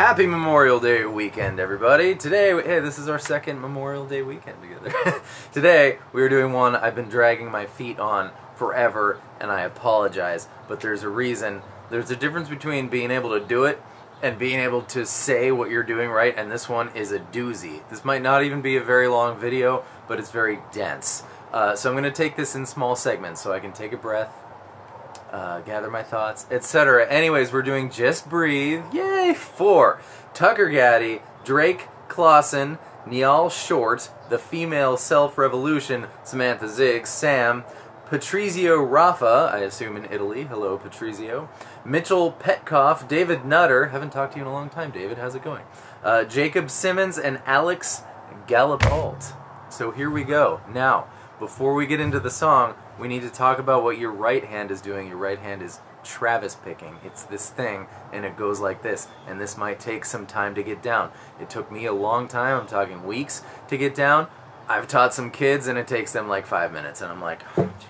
Happy Memorial Day weekend, everybody. Today, hey, this is our second Memorial Day weekend together. Today, we are doing one I've been dragging my feet on forever, and I apologize, but there's a reason. There's a difference between being able to do it and being able to say what you're doing right, and this one is a doozy. This might not even be a very long video, but it's very dense. So I'm going to take this in small segments so I can take a breath, gather my thoughts, etc. Anyways, we're doing Just Breathe, yay, for Tucker Gaddy, Drake Clausen, Niall Short, The Female Self-Revolution, Samantha Ziggs, Sam, Patrizio Raffa, I assume in Italy, hello Patrizio, Mitchell Petkoff, David Nutter, haven't talked to you in a long time, David, how's it going? Jacob Simmons, and Alex Gallipalt. So here we go. Now, before we get into the song, we need to talk about what your right hand is doing. Your right hand is Travis picking. It's this thing, and it goes like this, and this might take some time to get down. It took me a long time, I'm talking weeks, to get down. I've taught some kids, and it takes them like 5 minutes, and I'm like, oh, geez.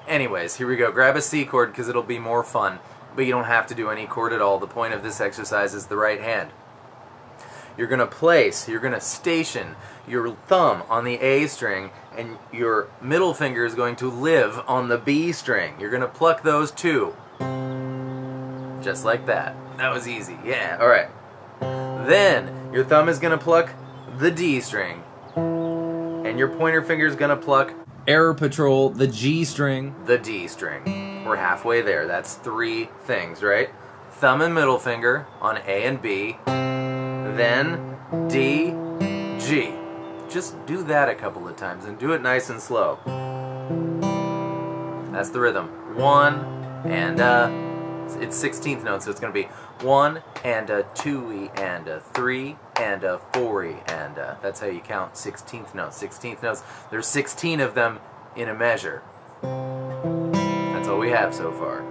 Anyways, here we go. Grab a C chord, because it'll be more fun, but you don't have to do any chord at all. The point of this exercise is the right hand. You're going to place, you're going to station your thumb on the A string, and your middle finger is going to live on the B string. You're going to pluck those two. Just like that. That was easy. Yeah, alright. Then, your thumb is going to pluck the D string, and your pointer finger is going to pluck Error Patrol, the G string, the D string. We're halfway there. That's 3 things, right? Thumb and middle finger on A and B, then D, G. Just do that a couple of times and do it nice and slow. That's the rhythm. 1 and it's 16th notes, so it's going to be 1 and a 2e and a 3 and a 4e, and that's how you count 16th notes. 16th notes. There's 16 of them in a measure. That's all we have so far.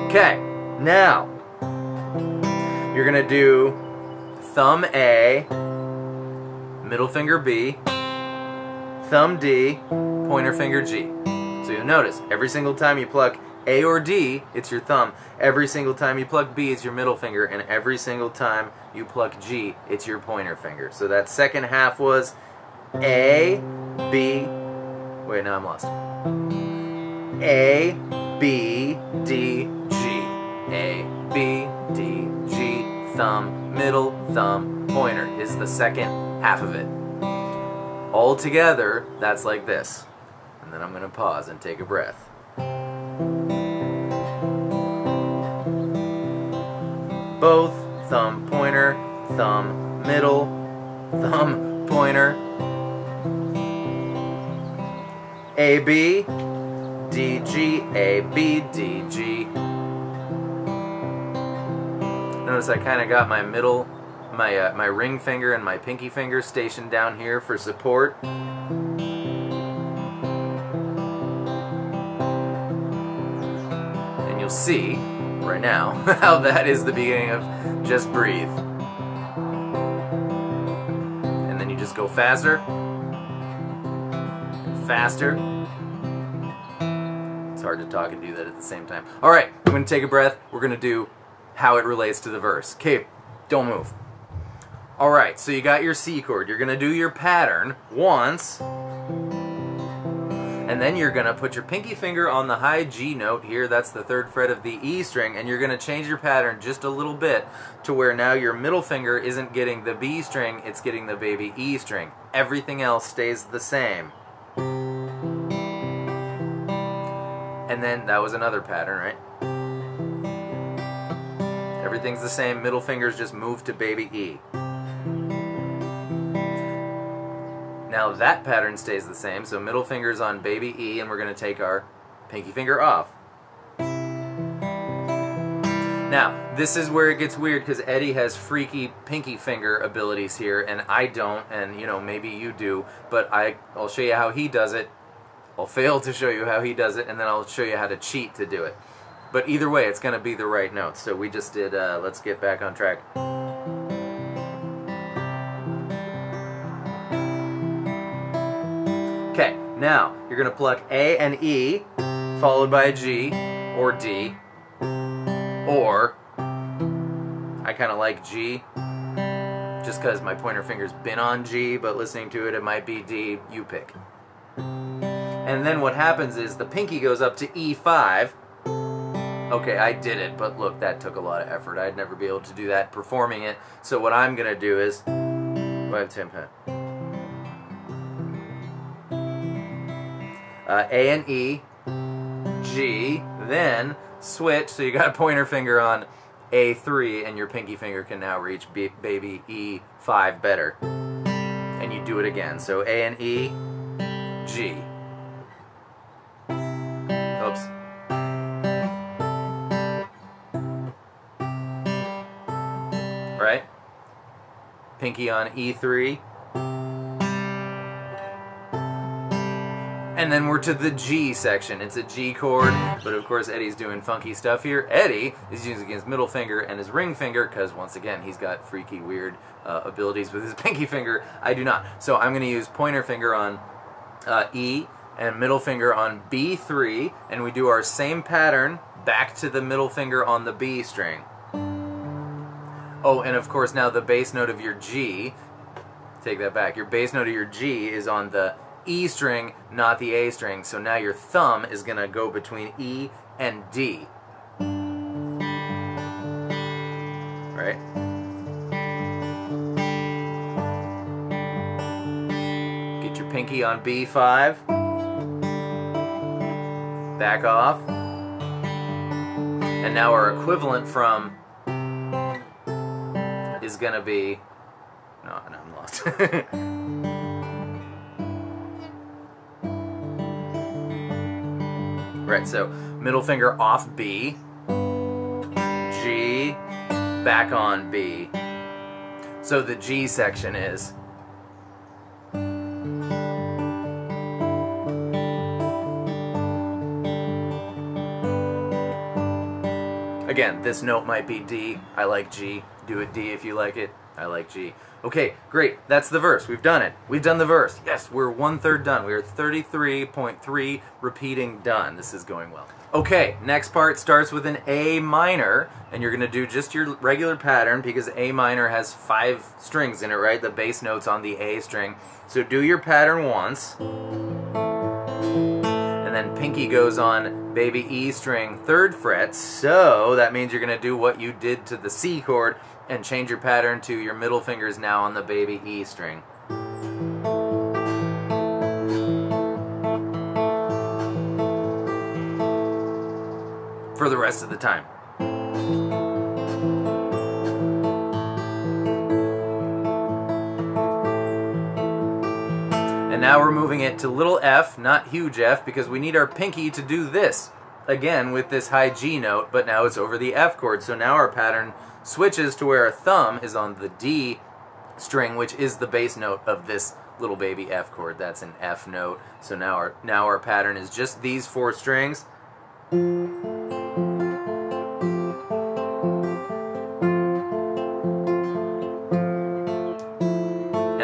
Okay, now you're going to do thumb A, middle finger B, thumb D, pointer finger G. So you'll notice, every single time you pluck A or D, it's your thumb. Every single time you pluck B, it's your middle finger. And every single time you pluck G, it's your pointer finger. So that second half was A, B, wait, now I'm lost. A, B, D, G. A, B, D, G, thumb, middle, thumb, pointer is the second half of it. All together, that's like this. And then I'm going to pause and take a breath. Both, thumb, pointer, thumb, middle, thumb, pointer. A, B, D, G, A, B, D, G. Notice I kind of got my middle, my ring finger and my pinky finger stationed down here for support. And you'll see right now how that is the beginning of Just Breathe. And then you just go faster, faster. It's hard to talk and do that at the same time. Alright, I'm going to take a breath. We're going to do how it relates to the verse. Okay, don't move. Alright, so you got your C chord. You're going to do your pattern once, and then you're going to put your pinky finger on the high G note here. That's the 3rd fret of the E string, and you're going to change your pattern just a little bit to where now your middle finger isn't getting the B string, it's getting the baby E string. Everything else stays the same. And then that was another pattern, right? Everything's the same, middle fingers just move to baby E. Now that pattern stays the same, so middle finger's on baby E, and we're going to take our pinky finger off. Now, this is where it gets weird, because Eddie has freaky pinky finger abilities here, and I don't, and you know, maybe you do, but I'll show you how he does it. I'll fail to show you how he does it, and then I'll show you how to cheat to do it. But either way, it's going to be the right notes. So we just did, let's get back on track. Okay, now you're going to pluck A and E, followed by a G, or D, or I kind of like G, just because my pointer finger's been on G, but listening to it, it might be D. You pick. And then what happens is the pinky goes up to E5. Okay, I did it, but look, that took a lot of effort. I'd never be able to do that performing it. So what I'm going to do is... A and E, G, then switch, so you got a pointer finger on A3, and your pinky finger can now reach baby E5 better. And you do it again. So A and E, G. Oops. Right? Pinky on E3. And then we're to the G section. It's a G chord, but of course Eddie's doing funky stuff here. Eddie is using his middle finger and his ring finger because, once again, he's got freaky, weird abilities with his pinky finger. I do not. So I'm going to use pointer finger on E and middle finger on B3, and we do our same pattern back to the middle finger on the B string. Oh, and of course now the bass note of your G, take that back, your bass note of your G is on the E string, not the A string, so now your thumb is going to go between E and D. Right? Get your pinky on B5. Back off. And now our equivalent from is going to be... No, I'm lost. Right, so middle finger off B, G, back on B. So the G section is... Again, this note might be D. I like G. Do it D if you like it. I like G. Okay, great. That's the verse. We've done it. We've done the verse. Yes, we're 1/3 done. We are 33.3 repeating done. This is going well. Okay, next part starts with an A minor, and you're going to do just your regular pattern because A minor has 5 strings in it, right? The bass note's on the A string. So do your pattern once, and then pinky goes on baby E string 3rd fret, so that means you're going to do what you did to the C chord and change your pattern to your middle fingers now on the baby E string. For the rest of the time. And now we're moving it to little f, not huge F, because we need our pinky to do this. Again, with this high G note, but now it's over the F chord, so now our pattern switches to where our thumb is on the D string, which is the bass note of this little baby F chord. That's an F note. So now our pattern is just these 4 strings. And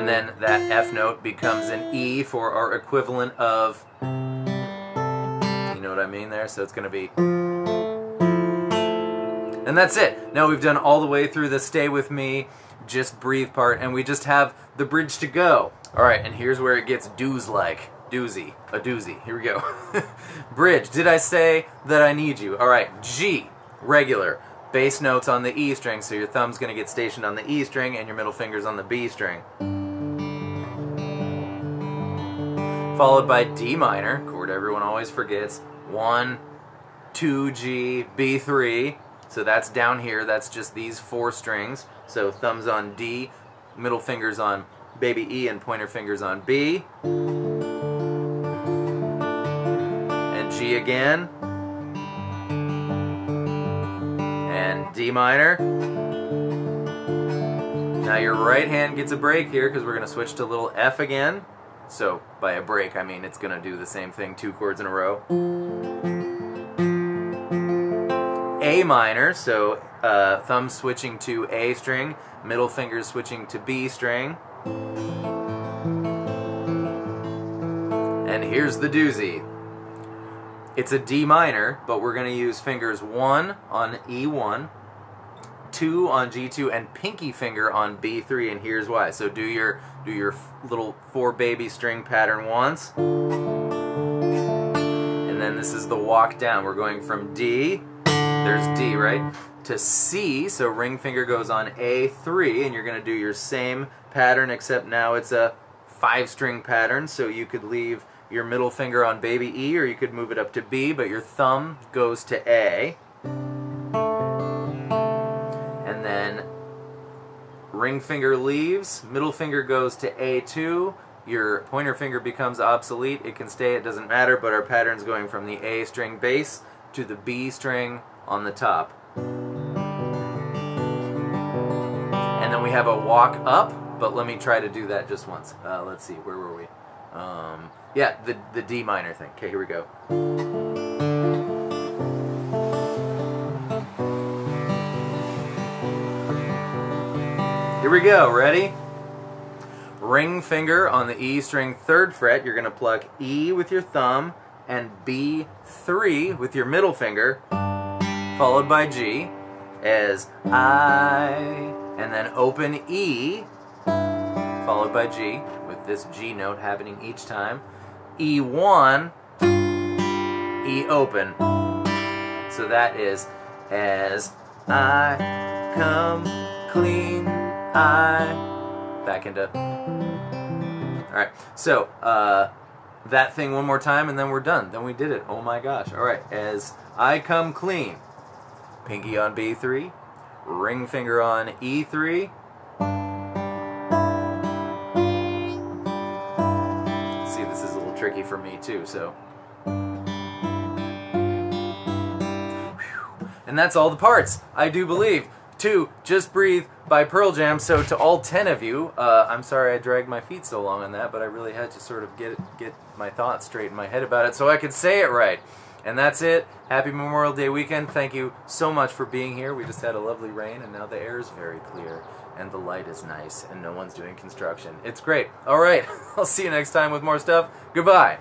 then that F note becomes an E for our equivalent of, you know what I mean there? So it's going to be... And that's it. Now we've done all the way through the Stay With Me, Just Breathe part, and we just have the bridge to go. Alright, and here's where it gets doozy. A doozy. Here we go. Bridge. Did I say that I need you? Alright, G, regular. Bass notes on the E string, so your thumb's going to get stationed on the E string and your middle finger's on the B string. Followed by D minor, chord everyone always forgets. 1, 2, G, B3. So that's down here, that's just these 4 strings. So thumbs on D, middle fingers on baby E, and pointer fingers on B. And G again. And D minor. Now your right hand gets a break here because we're going to switch to little F again. So by a break I mean it's going to do the same thing 2 chords in a row. A minor, so thumb switching to A string, middle finger switching to B string. And here's the doozy. It's a D minor, but we're going to use fingers 1 on E1, 2 on G2 and pinky finger on B3, and here's why. So do your little 4 baby string pattern once, and then this is the walk down. We're going from D, there's D, right, to C, so ring finger goes on A3, and you're going to do your same pattern, except now it's a 5-string pattern, so you could leave your middle finger on baby E, or you could move it up to B, but your thumb goes to A. And then ring finger leaves, middle finger goes to A2, your pointer finger becomes obsolete. It can stay, it doesn't matter, but our pattern's going from the A string bass to the B string on the top. And then we have a walk up, but let me try to do that just once. Let's see, where were we? Yeah, the D minor thing. Okay, here we go. Here we go, ready? Ring finger on the E string 3rd fret, you're going to pluck E with your thumb and B3 with your middle finger, followed by G as I, and then open E, followed by G, with this G note happening each time. E1, E open. So that is as I come clean, I, back into. Alright, so that thing one more time and then we're done. Then we did it. Oh my gosh. Alright, as I come clean, pinky on B3, ring finger on E3. See, this is a little tricky for me too, so. And that's all the parts, I do believe, to Just Breathe by Pearl Jam. So to all 10 of you, I'm sorry I dragged my feet so long on that, but I really had to sort of get my thoughts straight in my head about it so I could say it right. And that's it. Happy Memorial Day weekend. Thank you so much for being here. We just had a lovely rain, and now the air is very clear, and the light is nice, and no one's doing construction. It's great. All right, I'll see you next time with more stuff. Goodbye.